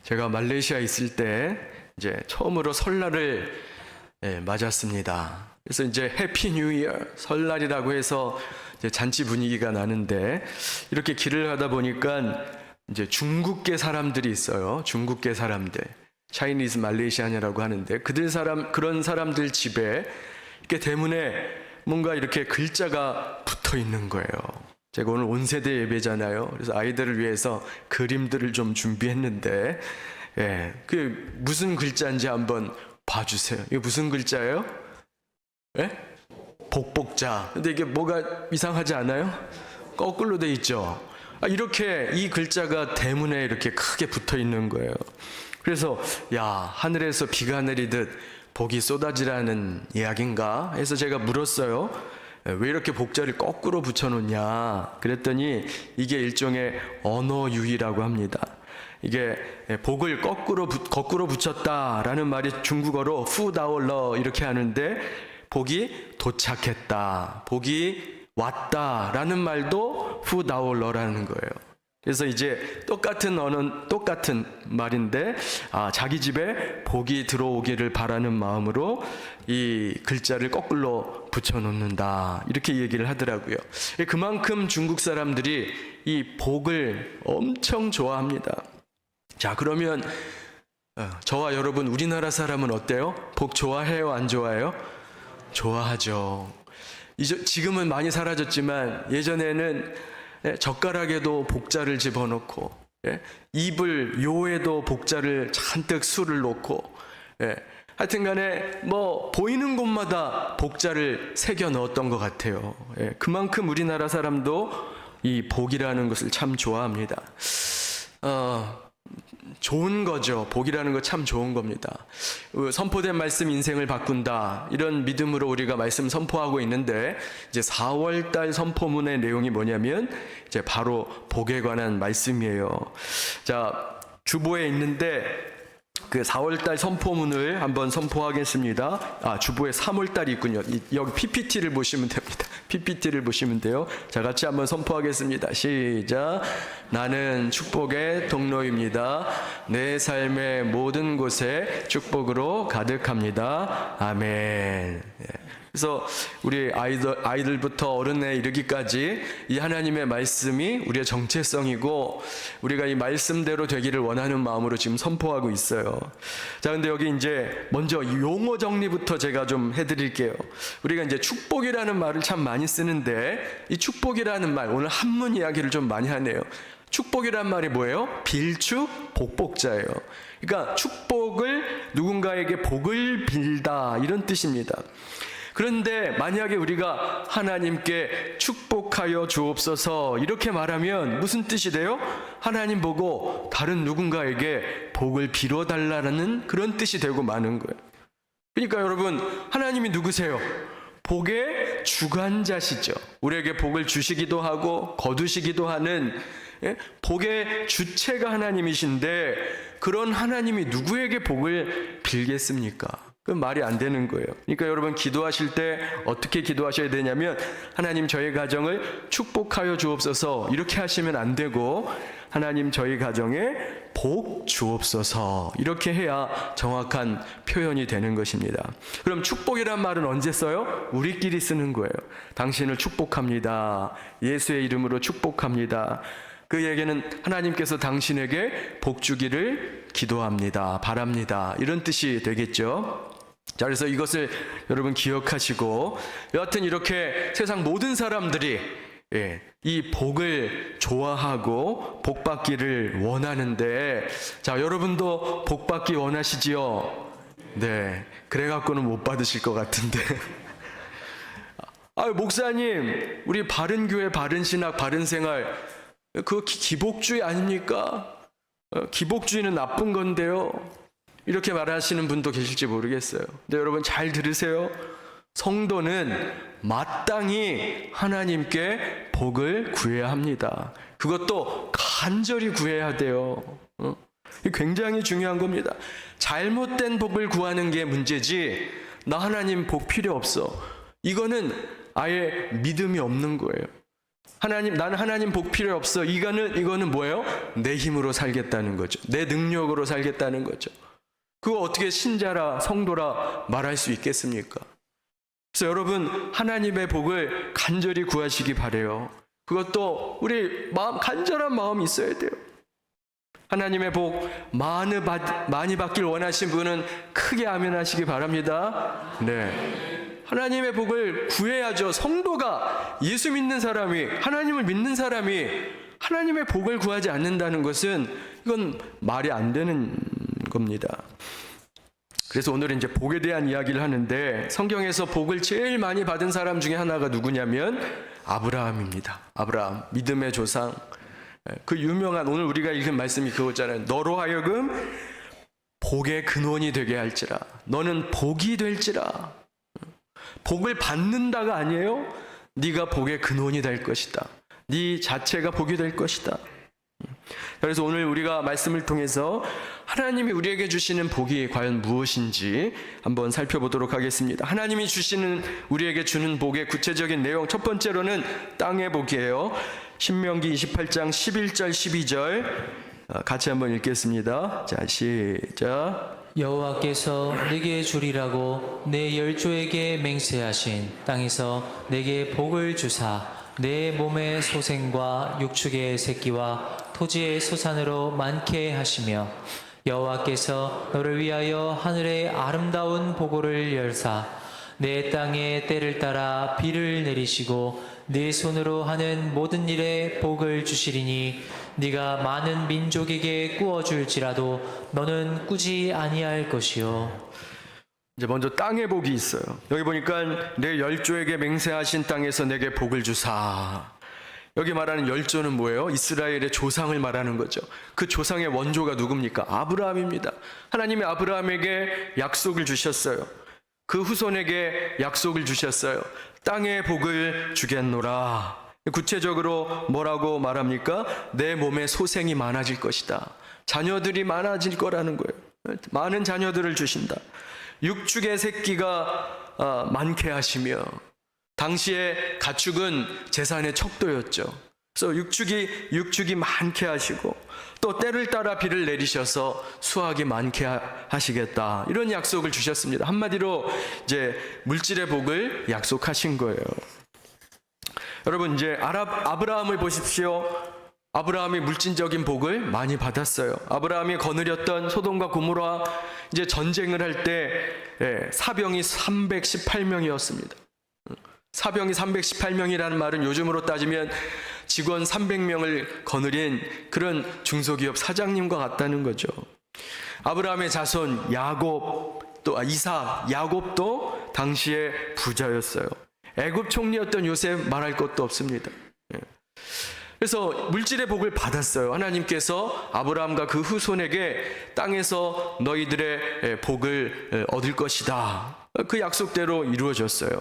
제가 말레이시아에 있을 때 이제 처음으로 설날을 맞았습니다. 그래서 이제 해피 뉴 이어 설날이라고 해서 이제 잔치 분위기가 나는데 이렇게 길을 가다 보니까 이제 중국계 사람들이 있어요. 중국계 사람들. 차이니즈 말레이시안이라고 하는데 그런 사람들 집에 이렇게 대문에 뭔가 이렇게 글자가 붙어 있는 거예요. 제가 오늘 온세대 예배잖아요. 그래서 아이들을 위해서 그림들을 좀 준비했는데, 그 무슨 글자인지 한번 봐주세요. 이게 무슨 글자예요? 복복자. 근데 이게 뭐가 이상하지 않아요? 거꾸로 돼 있죠. 이렇게 이 글자가 대문에 이렇게 크게 붙어 있는 거예요. 그래서 하늘에서 비가 내리듯 복이 쏟아지라는 이야기인가 해서 제가 물었어요. 왜 이렇게 복자를 거꾸로 붙여놓냐 그랬더니 이게 일종의 언어 유희라고 합니다. 이게 복을 거꾸로 붙였다라는 말이 중국어로 후다올러 이렇게 하는데 복이 도착했다, 복이 왔다라는 말도 후다올러라는 거예요. 그래서 이제 똑같은 말인데 자기 집에 복이 들어오기를 바라는 마음으로 이 글자를 거꾸로 붙여놓는다 이렇게 얘기를 하더라고요. 그만큼 중국 사람들이 이 복을 엄청 좋아합니다. 자, 그러면 저와 여러분 우리나라 사람은 어때요? 복 좋아해요? 안 좋아해요? 좋아하죠. 지금은 많이 사라졌지만 예전에는 젓가락에도 복자를 집어넣고 이불 요에도 복자를 잔뜩 술을 놓고 하여튼 간에 뭐 보이는 곳마다 복자를 새겨 넣었던 것 같아요. 그만큼 우리나라 사람도 이 복이라는 것을 참 좋아합니다. 좋은 거죠. 복이라는 거 참 좋은 겁니다. 선포된 말씀 인생을 바꾼다 이런 믿음으로 우리가 말씀 선포하고 있는데 이제 4월달 선포문의 내용이 뭐냐면 이제 바로 복에 관한 말씀이에요. 자, 주보에 있는데 그 4월달 선포문을 한번 선포하겠습니다. 주보에 3월달이 있군요. 여기 PPT를 보시면 됩니다. PPT를 보시면 돼요. 자, 같이 한번 선포하겠습니다. 시작. 나는 축복의 통로입니다. 내 삶의 모든 곳에 축복으로 가득합니다. 아멘. 그래서 우리 아이들부터 어른에 이르기까지 이 하나님의 말씀이 우리의 정체성이고 우리가 이 말씀대로 되기를 원하는 마음으로 지금 선포하고 있어요. 자, 근데 여기 이제 먼저 용어 정리부터 제가 좀 해드릴게요. 우리가 이제 축복이라는 말을 참 많이 쓰는데 이 축복이라는 말, 오늘 한문 이야기를 좀 많이 하네요. 축복이란 말이 뭐예요? 빌축, 복복자예요. 그러니까 축복을 누군가에게 복을 빌다 이런 뜻입니다. 그런데 만약에 우리가 하나님께 축복하여 주옵소서 이렇게 말하면 무슨 뜻이 돼요? 하나님 보고 다른 누군가에게 복을 빌어달라는 그런 뜻이 되고 마는 거예요. 그러니까 여러분, 하나님이 누구세요? 복의 주관자시죠. 우리에게 복을 주시기도 하고 거두시기도 하는 복의 주체가 하나님이신데 그런 하나님이 누구에게 복을 빌겠습니까? 그건 말이 안 되는 거예요. 그러니까 여러분 기도하실 때 어떻게 기도하셔야 되냐면 하나님 저희 가정을 축복하여 주옵소서 이렇게 하시면 안 되고 하나님 저희 가정에 복 주옵소서 이렇게 해야 정확한 표현이 되는 것입니다. 그럼 축복이란 말은 언제 써요? 우리끼리 쓰는 거예요. 당신을 축복합니다. 예수의 이름으로 축복합니다. 그 얘기는 하나님께서 당신에게 복 주기를 기도합니다. 바랍니다. 이런 뜻이 되겠죠. 자, 그래서 이것을 여러분 기억하시고 여하튼 이렇게 세상 모든 사람들이 이 복을 좋아하고 복 받기를 원하는데 자, 여러분도 복 받기 원하시지요? 네, 그래갖고는 못 받으실 것 같은데 목사님 우리 바른 교회, 바른 신학, 바른 생활 그거 기복주의 아닙니까? 기복주의는 나쁜 건데요. 이렇게 말하시는 분도 계실지 모르겠어요. 근데 여러분 잘 들으세요. 성도는 마땅히 하나님께 복을 구해야 합니다. 그것도 간절히 구해야 돼요. 굉장히 중요한 겁니다. 잘못된 복을 구하는 게 문제지 나 하나님 복 필요 없어. 이거는 아예 믿음이 없는 거예요. 하나님, 나는 하나님 복 필요 없어. 이거는 뭐예요? 내 힘으로 살겠다는 거죠. 내 능력으로 살겠다는 거죠. 그거 어떻게 신자라 성도라 말할 수 있겠습니까? 그래서 여러분, 하나님의 복을 간절히 구하시기 바래요. 그것도 우리 간절한 마음이 있어야 돼요. 하나님의 복 많이 받길 원하신 분은 크게 아멘 하시기 바랍니다. 네. 하나님의 복을 구해야죠. 성도가, 예수 믿는 사람이, 하나님을 믿는 사람이 하나님의 복을 구하지 않는다는 것은 이건 말이 안 되는 겁니다. 그래서 오늘은 이제 복에 대한 이야기를 하는데, 성경에서 복을 제일 많이 받은 사람 중에 하나가 누구냐면 아브라함입니다. 아브라함, 믿음의 조상. 그 유명한, 오늘 우리가 읽은 말씀이 그거잖아요. 너로 하여금 복의 근원이 되게 할지라. 너는 복이 될지라. 복을 받는다가 아니에요. 네가 복의 근원이 될 것이다. 네 자체가 복이 될 것이다. 그래서 오늘 우리가 말씀을 통해서 하나님이 우리에게 주시는 복이 과연 무엇인지 한번 살펴보도록 하겠습니다. 하나님이 우리에게 주는 복의 구체적인 내용, 첫 번째로는 땅의 복이에요. 신명기 28장 11절 12절 같이 한번 읽겠습니다. 자, 시작. 여호와께서 내게 주리라고 내 열조에게 맹세하신 땅에서 내게 복을 주사 내 몸의 소생과 육축의 새끼와 토지의 소산으로 많게 하시며, 여호와께서 너를 위하여 하늘의 아름다운 보고를 열사 내 땅에 때를 따라 비를 내리시고 네 손으로 하는 모든 일에 복을 주시리니 네가 많은 민족에게 꾸어줄지라도 너는 꾸지 아니할 것이요. 이제 먼저 땅의 복이 있어요. 여기 보니까 내 열조에게 맹세하신 땅에서 내게 복을 주사. 여기 말하는 열조는 뭐예요? 이스라엘의 조상을 말하는 거죠. 그 조상의 원조가 누굽니까? 아브라함입니다. 하나님이 아브라함에게 약속을 주셨어요. 그 후손에게 약속을 주셨어요. 땅의 복을 주겠노라. 구체적으로 뭐라고 말합니까? 내 몸에 소생이 많아질 것이다. 자녀들이 많아질 거라는 거예요. 많은 자녀들을 주신다. 육축의 새끼가 많게 하시며, 당시에 가축은 재산의 척도였죠. 그래서 육축이 많게 하시고, 또 때를 따라 비를 내리셔서 수확이 많게 하시겠다. 이런 약속을 주셨습니다. 한마디로 이제 물질의 복을 약속하신 거예요. 여러분, 이제 아브라함을 보십시오. 아브라함이 물질적인 복을 많이 받았어요. 아브라함이 거느렸던 소돔과 고모라 이제 전쟁을 할 때 사병이 318명이었습니다. 사병이 318명이라는 말은 요즘으로 따지면 직원 300명을 거느린 그런 중소기업 사장님과 같다는 거죠. 아브라함의 자손 야곱, 또 이삭, 야곱도 당시에 부자였어요. 애굽 총리였던 요셉 말할 것도 없습니다. 그래서 물질의 복을 받았어요. 하나님께서 아브라함과 그 후손에게 땅에서 너희들의 복을 얻을 것이다. 그 약속대로 이루어졌어요.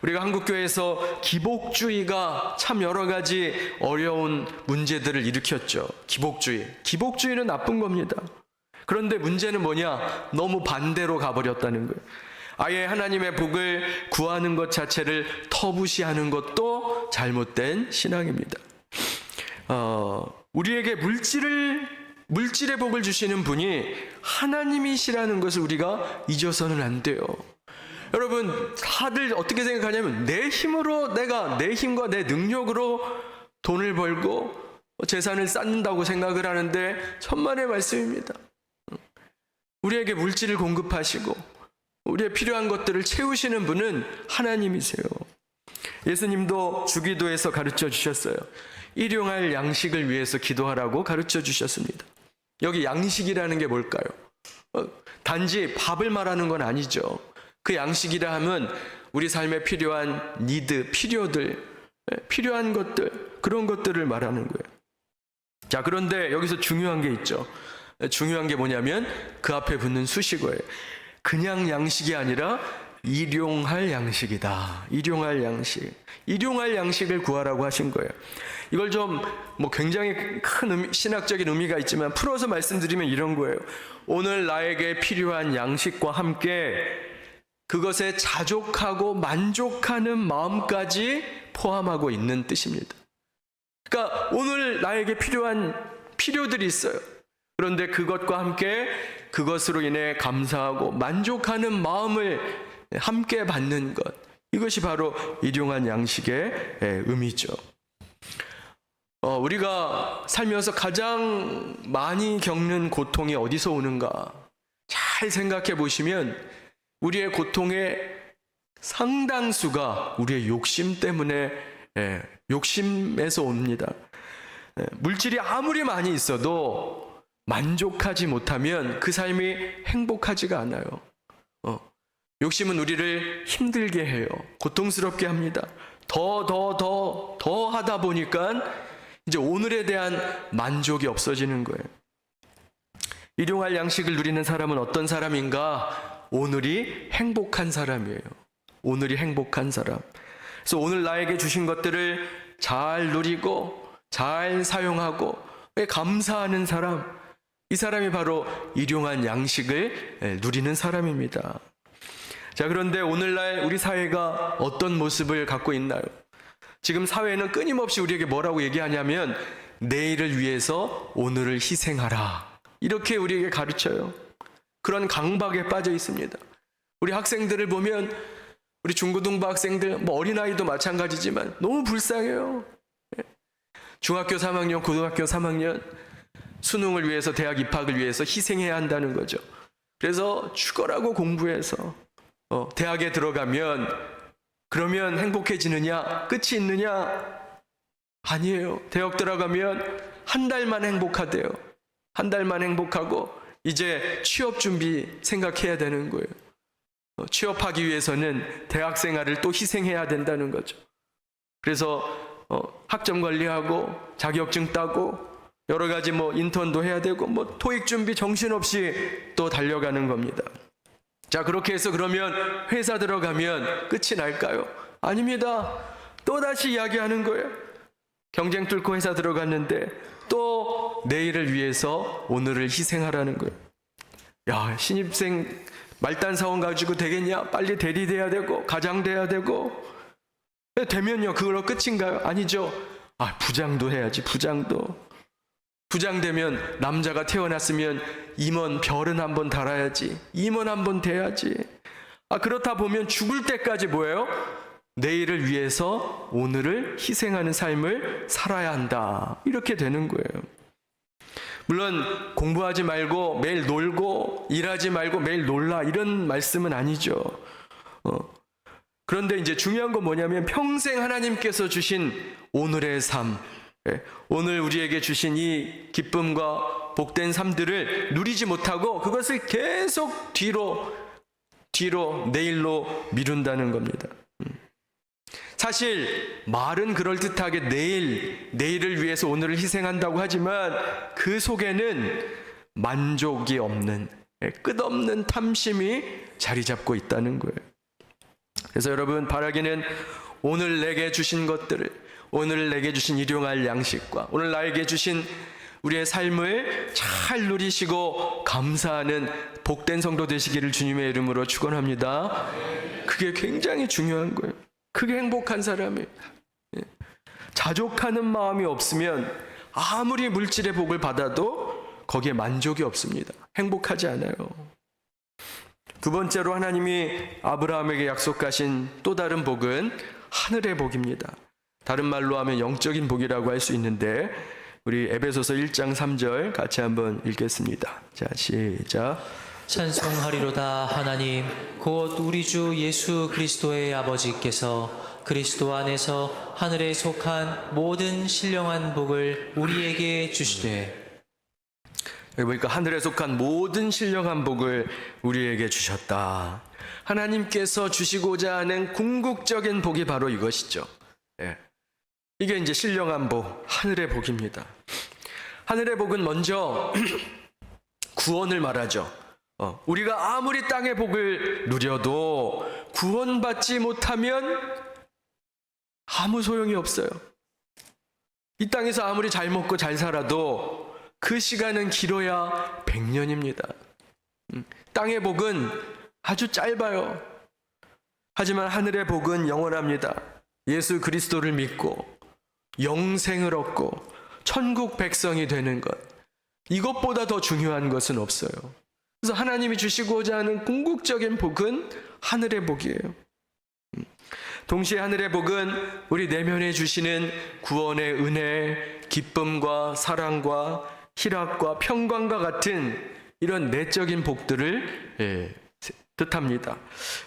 우리가 한국교회에서 기복주의가 참 여러 가지 어려운 문제들을 일으켰죠. 기복주의는 나쁜 겁니다. 그런데 문제는 뭐냐? 너무 반대로 가버렸다는 거예요. 아예 하나님의 복을 구하는 것 자체를 터부시하는 것도 잘못된 신앙입니다. 우리에게 물질의 복을 주시는 분이 하나님이시라는 것을 우리가 잊어서는 안 돼요. 여러분, 다들 어떻게 생각하냐면 내 힘과 내 능력으로 돈을 벌고 재산을 쌓는다고 생각을 하는데 천만의 말씀입니다. 우리에게 물질을 공급하시고 우리의 필요한 것들을 채우시는 분은 하나님이세요. 예수님도 주기도에서 가르쳐 주셨어요. 일용할 양식을 위해서 기도하라고 가르쳐 주셨습니다. 여기 양식이라는 게 뭘까요? 단지 밥을 말하는 건 아니죠. 그 양식이라 하면 우리 삶에 필요한 필요한 것들, 그런 것들을 말하는 거예요. 자, 그런데 여기서 중요한 게 있죠. 중요한 게 뭐냐면 그 앞에 붙는 수식어예요. 그냥 양식이 아니라 일용할 양식이다. 일용할 양식을 구하라고 하신 거예요. 이걸 좀 굉장히 큰 신학적인 의미가 있지만 풀어서 말씀드리면 이런 거예요. 오늘 나에게 필요한 양식과 함께 그것에 자족하고 만족하는 마음까지 포함하고 있는 뜻입니다. 그러니까 오늘 나에게 필요한 필요들이 있어요. 그런데 그것과 함께 그것으로 인해 감사하고 만족하는 마음을 함께 받는 것, 이것이 바로 일용할 양식의 의미죠. 우리가 살면서 가장 많이 겪는 고통이 어디서 오는가 잘 생각해 보시면 우리의 고통의 상당수가 우리의 욕심 때문에, 욕심에서 옵니다. 물질이 아무리 많이 있어도 만족하지 못하면 그 삶이 행복하지가 않아요. 욕심은 우리를 힘들게 해요. 고통스럽게 합니다. 더 하다 보니까 이제 오늘에 대한 만족이 없어지는 거예요. 일용할 양식을 누리는 사람은 어떤 사람인가? 오늘이 행복한 사람이에요. 오늘이 행복한 사람. 그래서 오늘 나에게 주신 것들을 잘 누리고 잘 사용하고 감사하는 사람, 이 사람이 바로 일용할 양식을 누리는 사람입니다. 자, 그런데 오늘날 우리 사회가 어떤 모습을 갖고 있나요? 지금 사회는 끊임없이 우리에게 뭐라고 얘기하냐면 내일을 위해서 오늘을 희생하라, 이렇게 우리에게 가르쳐요. 그런 강박에 빠져 있습니다. 우리 학생들을 보면, 우리 중고등부 학생들, 어린아이도 마찬가지지만 너무 불쌍해요. 중학교 3학년, 고등학교 3학년 수능을 위해서, 대학 입학을 위해서 희생해야 한다는 거죠. 그래서 죽어라고 공부해서 대학에 들어가면 그러면 행복해지느냐? 끝이 있느냐? 아니에요. 대학 들어가면 한 달만 행복하대요. 한 달만 행복하고 이제 취업 준비 생각해야 되는 거예요. 취업하기 위해서는 대학 생활을 또 희생해야 된다는 거죠. 그래서 학점 관리하고 자격증 따고 여러 가지 인턴도 해야 되고 토익 준비 정신없이 또 달려가는 겁니다. 자, 그렇게 해서 그러면 회사 들어가면 끝이 날까요? 아닙니다. 또다시 이야기하는 거예요. 경쟁 뚫고 회사 들어갔는데 또 내일을 위해서 오늘을 희생하라는 거예요. 야, 신입생 말단 사원 가지고 되겠냐? 빨리 대리돼야 되고 가장 돼야 되고, 되면요 그걸로 끝인가요? 아니죠. 부장도 해야지. 부장 되면, 남자가 태어났으면 임원 별은 한번 달아야지, 임원 한번 돼야지. 그렇다 보면 죽을 때까지 뭐예요? 내일을 위해서 오늘을 희생하는 삶을 살아야 한다, 이렇게 되는 거예요. 물론 공부하지 말고 매일 놀고 일하지 말고 매일 놀라, 이런 말씀은 아니죠. 그런데 이제 중요한 건 뭐냐면 평생 하나님께서 주신 오늘의 삶, 오늘 우리에게 주신 이 기쁨과 복된 삶들을 누리지 못하고 그것을 계속 뒤로 내일로 미룬다는 겁니다. 사실 말은 그럴듯하게 내일을 위해서 오늘을 희생한다고 하지만 그 속에는 만족이 없는, 끝없는 탐심이 자리 잡고 있다는 거예요. 그래서 여러분, 바라기는 오늘 내게 주신 것들을, 오늘 내게 주신 일용할 양식과 오늘 나에게 주신 우리의 삶을 잘 누리시고 감사하는 복된 성도 되시기를 주님의 이름으로 축원합니다. 그게 굉장히 중요한 거예요. 그게 행복한 사람이에요. 자족하는 마음이 없으면 아무리 물질의 복을 받아도 거기에 만족이 없습니다. 행복하지 않아요. 두 번째로 하나님이 아브라함에게 약속하신 또 다른 복은 하늘의 복입니다. 다른 말로 하면 영적인 복이라고 할 수 있는데, 우리 에베소서 1장 3절 같이 한번 읽겠습니다. 자, 시작. 찬송하리로다. 하나님 곧 우리 주 예수 그리스도의 아버지께서 그리스도 안에서 하늘에 속한 모든 신령한 복을 우리에게 주시되. 여기 보니까 하늘에 속한 모든 신령한 복을 우리에게 주셨다. 하나님께서 주시고자 하는 궁극적인 복이 바로 이것이죠. 이게 이제 신령한 복, 하늘의 복입니다. 하늘의 복은 먼저 구원을 말하죠. 우리가 아무리 땅의 복을 누려도 구원받지 못하면 아무 소용이 없어요. 이 땅에서 아무리 잘 먹고 잘 살아도 그 시간은 길어야 100년입니다. 땅의 복은 아주 짧아요. 하지만 하늘의 복은 영원합니다. 예수 그리스도를 믿고 영생을 얻고 천국 백성이 되는 것, 이것보다 더 중요한 것은 없어요. 그래서 하나님이 주시고자 하는 궁극적인 복은 하늘의 복이에요. 동시에 하늘의 복은 우리 내면에 주시는 구원의 은혜, 기쁨과 사랑과 희락과 평강과 같은 이런 내적인 복들을 뜻합니다.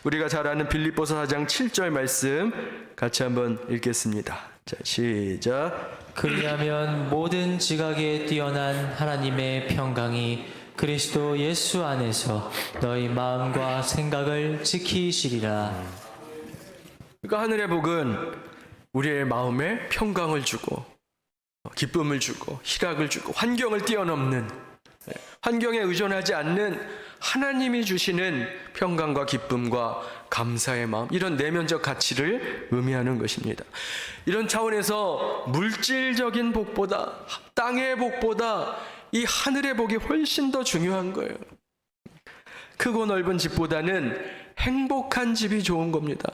우리가 잘 아는 빌립보서 4장 7절 말씀 같이 한번 읽겠습니다. 자, 시작. 그리하면 모든 지각에 뛰어난 하나님의 평강이 그리스도 예수 안에서 너희 마음과 생각을 지키시리라. 그러니까 하늘의 복은 우리의 마음에 평강을 주고 기쁨을 주고 희락을 주고 환경을 뛰어넘는, 환경에 의존하지 않는 하나님이 주시는 평강과 기쁨과 감사의 마음, 이런 내면적 가치를 의미하는 것입니다. 이런 차원에서 물질적인 복보다, 땅의 복보다 이 하늘의 복이 훨씬 더 중요한 거예요. 크고 넓은 집보다는 행복한 집이 좋은 겁니다.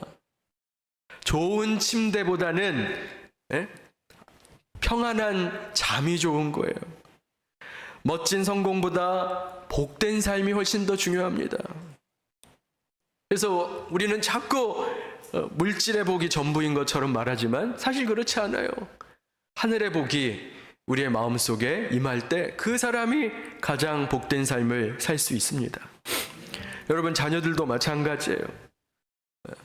좋은 침대보다는 평안한 잠이 좋은 거예요. 멋진 성공보다 복된 삶이 훨씬 더 중요합니다. 그래서 우리는 자꾸 물질의 복이 전부인 것처럼 말하지만 사실 그렇지 않아요. 하늘의 복이 우리의 마음속에 임할 때 그 사람이 가장 복된 삶을 살 수 있습니다. 여러분, 자녀들도 마찬가지예요.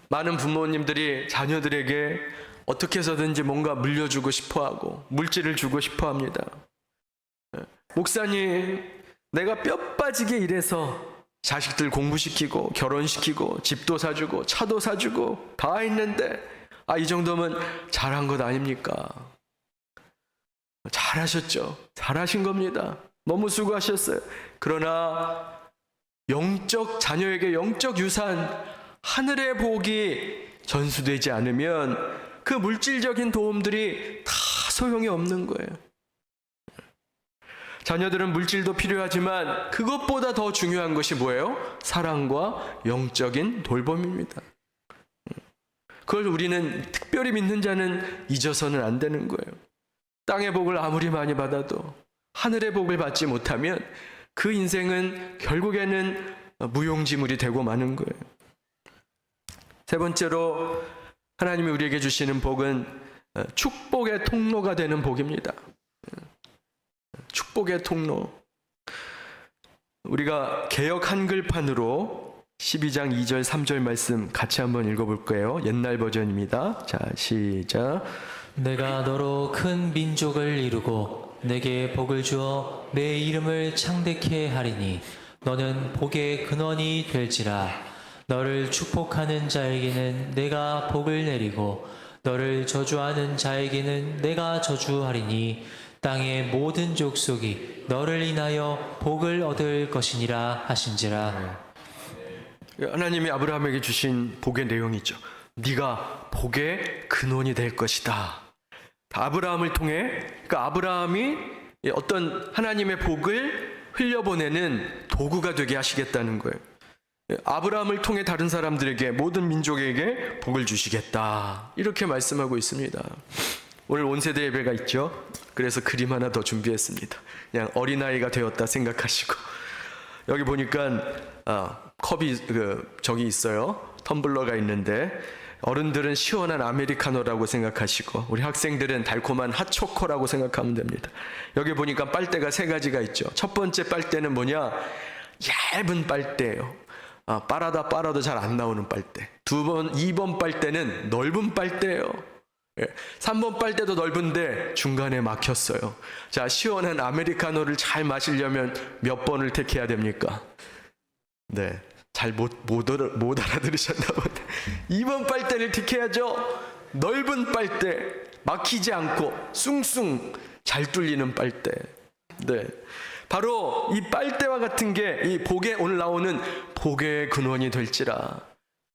많은 부모님들이 자녀들에게 어떻게 해서든지 뭔가 물려주고 싶어하고 물질을 주고 싶어합니다. 목사님, 내가 뼈 빠지게 일해서 자식들 공부시키고 결혼시키고 집도 사주고 차도 사주고 다 했는데 이 정도면 잘한 것 아닙니까? 잘하셨죠. 잘하신 겁니다. 너무 수고하셨어요. 그러나 자녀에게 영적 유산, 하늘의 복이 전수되지 않으면 그 물질적인 도움들이 다 소용이 없는 거예요. 자녀들은 물질도 필요하지만 그것보다 더 중요한 것이 뭐예요? 사랑과 영적인 돌봄입니다. 그걸 우리는, 특별히 믿는 자는 잊어서는 안 되는 거예요. 땅의 복을 아무리 많이 받아도 하늘의 복을 받지 못하면 그 인생은 결국에는 무용지물이 되고 마는 거예요. 세 번째로 하나님이 우리에게 주시는 복은 축복의 통로가 되는 복입니다. 축복의 통로. 우리가 개역 한글판으로 12장 2절 3절 말씀 같이 한번 읽어볼까요? 옛날 버전입니다. 자, 시작. 내가 너로 큰 민족을 이루고 내게 복을 주어 내 이름을 창대케 하리니 너는 복의 근원이 될지라. 너를 축복하는 자에게는 내가 복을 내리고 너를 저주하는 자에게는 내가 저주하리니 땅의 모든 족속이 너를 인하여 복을 얻을 것이니라 하신지라. 하나님이 아브라함에게 주신 복의 내용이죠. 네가 복의 근원이 될 것이다. 아브라함을 통해, 그러니까 아브라함이 어떤 하나님의 복을 흘려보내는 도구가 되게 하시겠다는 거예요. 아브라함을 통해 다른 사람들에게, 모든 민족에게 복을 주시겠다, 이렇게 말씀하고 있습니다. 오늘 온세대 예배가 있죠. 그래서 그림 하나 더 준비했습니다. 그냥 어린아이가 되었다 생각하시고, 여기 보니까 컵이 저기 있어요. 텀블러가 있는데 어른들은 시원한 아메리카노라고 생각하시고 우리 학생들은 달콤한 핫초코라고 생각하면 됩니다. 여기 보니까 빨대가 세 가지가 있죠. 첫 번째 빨대는 뭐냐? 얇은 빨대예요. 빨아도 잘 안 나오는 빨대. 2번 빨대는 넓은 빨대예요. 3번 빨대도 넓은데 중간에 막혔어요. 자, 시원한 아메리카노를 잘 마시려면 몇 번을 택해야 됩니까? 네, 잘 못 알아들으셨나 보네. 2번 빨대를 택해야죠. 넓은 빨대, 막히지 않고 숭숭 잘 뚫리는 빨대. 네, 바로 이 빨대와 같은 게 이 복에, 오늘 나오는 복의 근원이 될지라,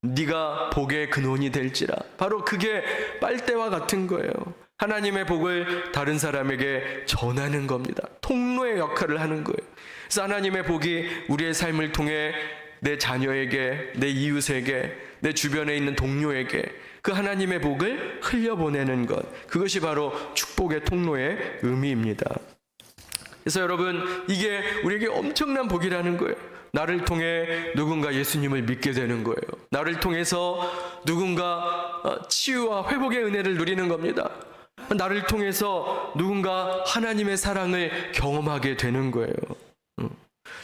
네가 복의 근원이 될지라, 바로 그게 빨대와 같은 거예요. 하나님의 복을 다른 사람에게 전하는 겁니다. 통로의 역할을 하는 거예요. 그래서 하나님의 복이 우리의 삶을 통해 내 자녀에게, 내 이웃에게, 내 주변에 있는 동료에게, 그 하나님의 복을 흘려보내는 것, 그것이 바로 축복의 통로의 의미입니다. 그래서 여러분, 이게 우리에게 엄청난 복이라는 거예요. 나를 통해 누군가 예수님을 믿게 되는 거예요. 나를 통해서 누군가 치유와 회복의 은혜를 누리는 겁니다. 나를 통해서 누군가 하나님의 사랑을 경험하게 되는 거예요.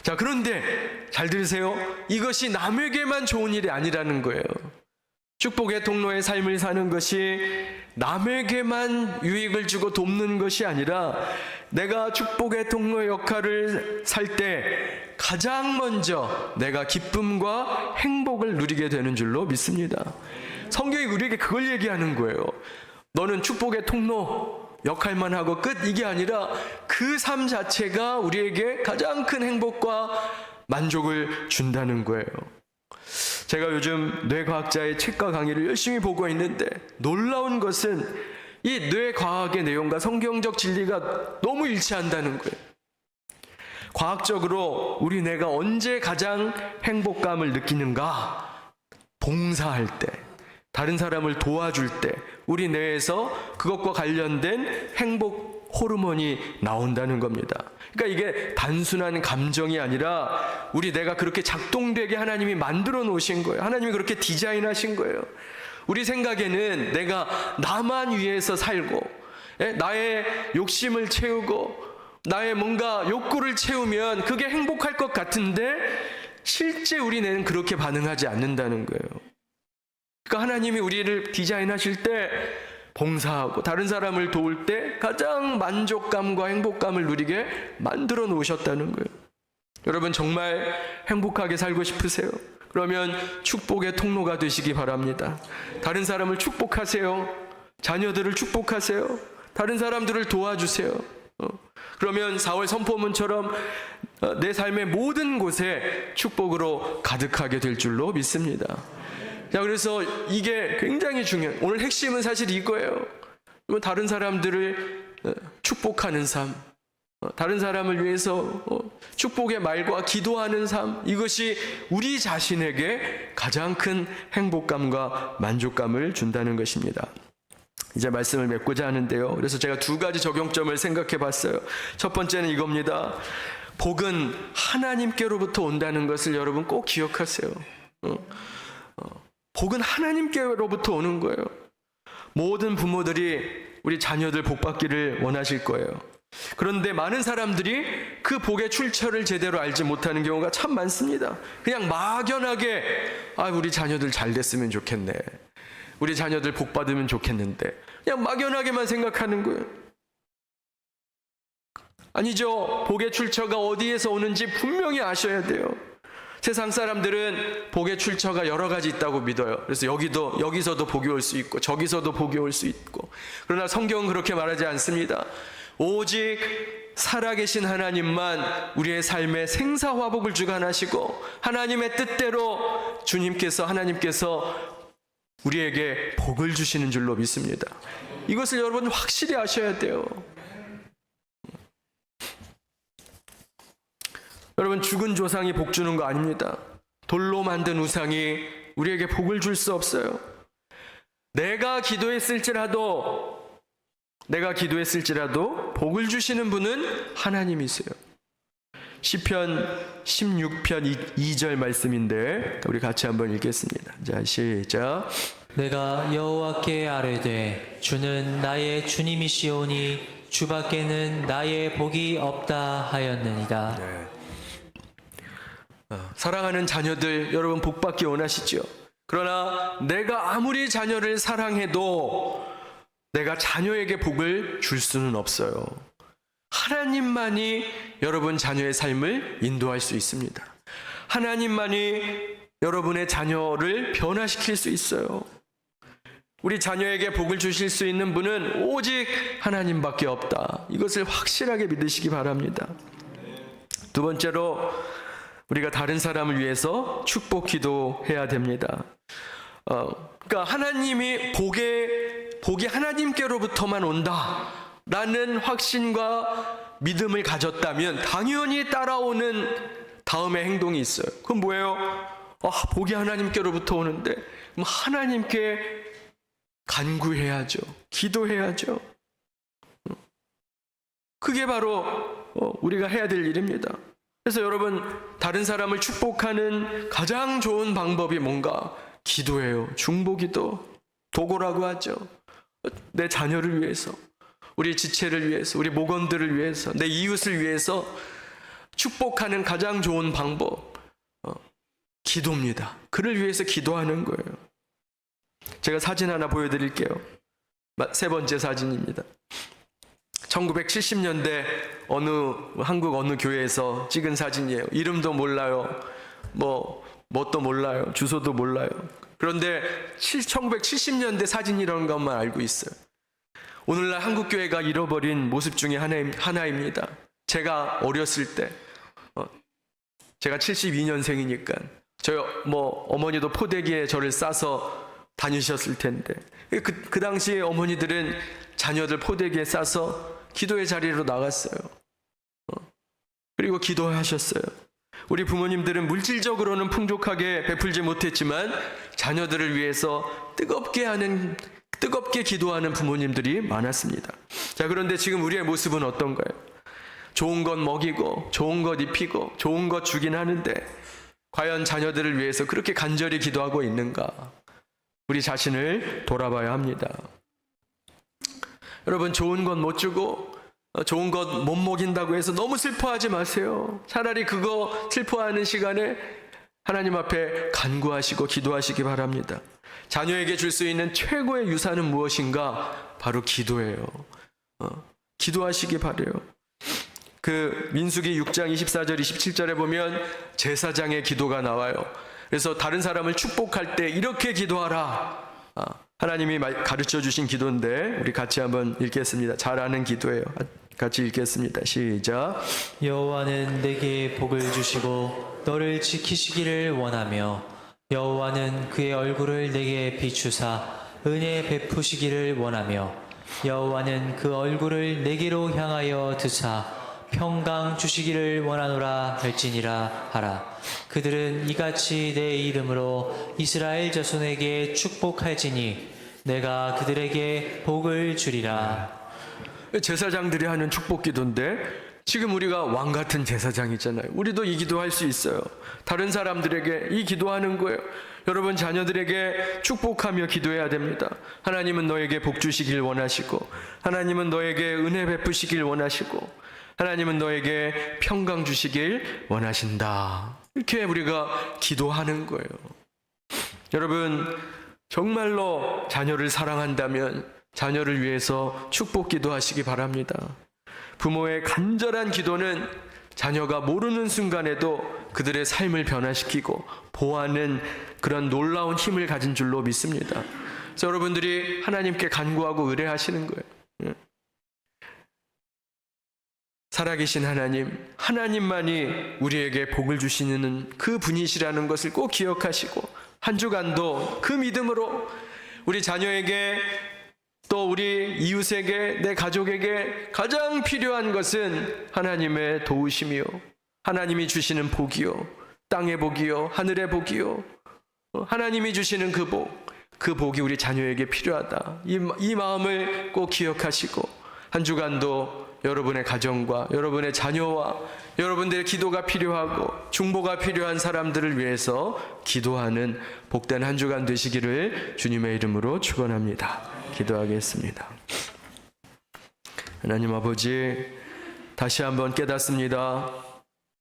자, 그런데 잘 들으세요. 이것이 남에게만 좋은 일이 아니라는 거예요. 축복의 통로의 삶을 사는 것이 남에게만 유익을 주고 돕는 것이 아니라 내가 축복의 통로의 역할을 살 때 가장 먼저 내가 기쁨과 행복을 누리게 되는 줄로 믿습니다. 성경이 우리에게 그걸 얘기하는 거예요. 너는 축복의 통로 역할만 하고 끝, 이게 아니라 그 삶 자체가 우리에게 가장 큰 행복과 만족을 준다는 거예요. 제가 요즘 뇌과학자의 책과 강의를 열심히 보고 있는데 놀라운 것은 이 뇌과학의 내용과 성경적 진리가 너무 일치한다는 거예요. 과학적으로 우리 뇌가 언제 가장 행복감을 느끼는가? 봉사할 때, 다른 사람을 도와줄 때 우리 뇌에서 그것과 관련된 행복 호르몬이 나온다는 겁니다. 그러니까 이게 단순한 감정이 아니라 우리 뇌가 그렇게 작동되게 하나님이 만들어 놓으신 거예요. 하나님이 그렇게 디자인하신 거예요. 우리 생각에는 내가 나만 위해서 살고 나의 욕심을 채우고 나의 뭔가 욕구를 채우면 그게 행복할 것 같은데 실제 우리 뇌는 그렇게 반응하지 않는다는 거예요. 그러니까 하나님이 우리를 디자인하실 때 봉사하고 다른 사람을 도울 때 가장 만족감과 행복감을 누리게 만들어 놓으셨다는 거예요. 여러분, 정말 행복하게 살고 싶으세요? 그러면 축복의 통로가 되시기 바랍니다. 다른 사람을 축복하세요. 자녀들을 축복하세요. 다른 사람들을 도와주세요. 그러면 4월 선포문처럼 내 삶의 모든 곳에 축복으로 가득하게 될 줄로 믿습니다. 자, 그래서 이게 굉장히 중요해요. 오늘 핵심은 사실 이거예요. 다른 사람들을 축복하는 삶, 다른 사람을 위해서 축복의 말과 기도하는 삶, 이것이 우리 자신에게 가장 큰 행복감과 만족감을 준다는 것입니다. 이제 말씀을 맺고자 하는데요. 그래서 제가 두 가지 적용점을 생각해 봤어요. 첫 번째는 이겁니다. 복은 하나님께로부터 온다는 것을 여러분 꼭 기억하세요. 복은 하나님께로부터 오는 거예요. 모든 부모들이 우리 자녀들 복 받기를 원하실 거예요. 그런데 많은 사람들이 그 복의 출처를 제대로 알지 못하는 경우가 참 많습니다. 그냥 막연하게 우리 자녀들 잘 됐으면 좋겠네, 우리 자녀들 복 받으면 좋겠는데, 그냥 막연하게만 생각하는 거예요. 아니죠. 복의 출처가 어디에서 오는지 분명히 아셔야 돼요. 세상 사람들은 복의 출처가 여러 가지 있다고 믿어요. 그래서 여기서도 복이 올 수 있고 저기서도 복이 올 수 있고. 그러나 성경은 그렇게 말하지 않습니다. 오직 살아계신 하나님만 우리의 삶에 생사화복을 주관하시고 하나님의 뜻대로 하나님께서 우리에게 복을 주시는 줄로 믿습니다. 이것을 여러분 확실히 아셔야 돼요. 여러분, 죽은 조상이 복 주는 거 아닙니다. 돌로 만든 우상이 우리에게 복을 줄 수 없어요. 내가 기도했을지라도 복을 주시는 분은 하나님이세요. 시편 16편 2절 말씀인데 우리 같이 한번 읽겠습니다. 자, 시작. 내가 여호와께 아뢰되 주는 나의 주님이시오니 주밖에는 나의 복이 없다 하였느니라. 네. 사랑하는 자녀들, 여러분 복 받기 원하시죠? 그러나 내가 아무리 자녀를 사랑해도 내가 자녀에게 복을 줄 수는 없어요. 하나님만이 여러분 자녀의 삶을 인도할 수 있습니다. 하나님만이 여러분의 자녀를 변화시킬 수 있어요. 우리 자녀에게 복을 주실 수 있는 분은 오직 하나님밖에 없다. 이것을 확실하게 믿으시기 바랍니다. 두 번째로, 우리가 다른 사람을 위해서 축복 기도해야 됩니다. 그러니까 하나님이 복이 하나님께로부터만 온다라는 확신과 믿음을 가졌다면 당연히 따라오는 다음의 행동이 있어요. 그건 뭐예요? 복이 하나님께로부터 오는데 그럼 하나님께 간구해야죠. 기도해야죠. 그게 바로 우리가 해야 될 일입니다. 그래서 여러분, 다른 사람을 축복하는 가장 좋은 방법이 뭔가? 기도예요. 중보기도, 도고라고 하죠. 내 자녀를 위해서, 우리 지체를 위해서, 우리 목원들을 위해서, 내 이웃을 위해서 축복하는 가장 좋은 방법, 기도입니다. 그를 위해서 기도하는 거예요. 제가 사진 하나 보여드릴게요. 세 번째 사진입니다. 1970년대 한국 어느 교회에서 찍은 사진이에요. 이름도 몰라요. 뭣도 몰라요. 주소도 몰라요. 그런데 1970년대 사진이라는 것만 알고 있어요. 오늘날 한국 교회가 잃어버린 모습 중에 하나입니다. 제가 어렸을 때, 제가 72년생이니까 저희 어머니도 포대기에 저를 싸서 다니셨을 텐데, 그 당시에 어머니들은 자녀들 포대기에 싸서 기도의 자리로 나갔어요. 그리고 기도하셨어요. 우리 부모님들은 물질적으로는 풍족하게 베풀지 못했지만 자녀들을 위해서 뜨겁게 기도하는 부모님들이 많았습니다. 자, 그런데 지금 우리의 모습은 어떤가요? 좋은 것 먹이고 좋은 것 입히고 좋은 것 주긴 하는데 과연 자녀들을 위해서 그렇게 간절히 기도하고 있는가? 우리 자신을 돌아봐야 합니다. 여러분, 좋은 것 못 주고 좋은 것 못 먹인다고 해서 너무 슬퍼하지 마세요. 차라리 그거 슬퍼하는 시간에 하나님 앞에 간구하시고 기도하시기 바랍니다. 자녀에게 줄 수 있는 최고의 유산은 무엇인가? 바로 기도예요. 기도하시기 바라요. 그 민수기 6장 24절 27절에 보면 제사장의 기도가 나와요. 그래서 다른 사람을 축복할 때 이렇게 기도하라. 하나님이 가르쳐 주신 기도인데 우리 같이 한번 읽겠습니다. 잘 아는 기도예요. 같이 읽겠습니다. 시작. 여호와는 내게 복을 주시고 너를 지키시기를 원하며 여호와는 그의 얼굴을 내게 비추사 은혜 베푸시기를 원하며 여호와는 그 얼굴을 내게로 향하여 드사 평강 주시기를 원하노라 할지니라 하라. 그들은 이같이 내 이름으로 이스라엘 자손에게 축복할지니 내가 그들에게 복을 주리라. 제사장들이 하는 축복 기도인데 지금 우리가 왕 같은 제사장이잖아요. 우리도 이 기도할 수 있어요. 다른 사람들에게 이 기도하는 거예요. 여러분, 자녀들에게 축복하며 기도해야 됩니다. 하나님은 너에게 복 주시길 원하시고 하나님은 너에게 은혜 베푸시길 원하시고 하나님은 너에게 평강 주시길 원하신다. 이렇게 우리가 기도하는 거예요. 여러분, 정말로 자녀를 사랑한다면 자녀를 위해서 축복 기도하시기 바랍니다. 부모의 간절한 기도는 자녀가 모르는 순간에도 그들의 삶을 변화시키고 보호하는 그런 놀라운 힘을 가진 줄로 믿습니다. 그래서 여러분들이 하나님께 간구하고 의뢰하시는 거예요. 살아계신 하나님만이 우리에게 복을 주시는 그 분이시라는 것을 꼭 기억하시고 한 주간도 그 믿음으로 우리 자녀에게 또 우리 이웃에게 내 가족에게 가장 필요한 것은 하나님의 도우심이요, 하나님이 주시는 복이요, 땅의 복이요, 하늘의 복이요, 하나님이 주시는 그 복이 우리 자녀에게 필요하다. 이 마음을 꼭 기억하시고 한 주간도 여러분의 가정과 여러분의 자녀와 여러분들의 기도가 필요하고 중보가 필요한 사람들을 위해서 기도하는 복된 한 주간 되시기를 주님의 이름으로 축원합니다. 기도하겠습니다. 하나님 아버지, 다시 한번 깨닫습니다.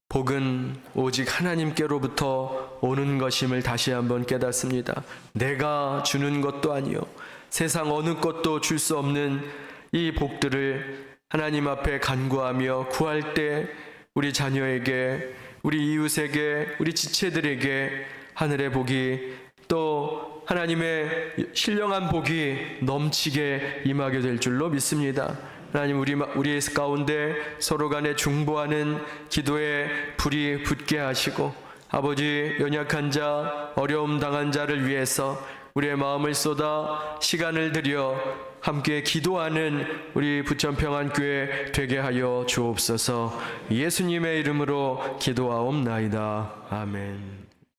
복은 오직 하나님께로부터 오는 것임을 다시 한번 깨닫습니다. 내가 주는 것도 아니요 세상 어느 것도 줄 수 없는 이 복들을 하나님 앞에 간구하며 구할 때 우리 자녀에게, 우리 이웃에게, 우리 지체들에게 하늘의 복이 또 하나님의 신령한 복이 넘치게 임하게 될 줄로 믿습니다. 하나님, 우리 가운데 서로 간에 중보하는 기도에 불이 붙게 하시고 아버지, 연약한 자, 어려움 당한 자를 위해서 우리의 마음을 쏟아 시간을 들여 함께 기도하는 우리 부천평안교회 되게 하여 주옵소서. 예수님의 이름으로 기도하옵나이다. 아멘.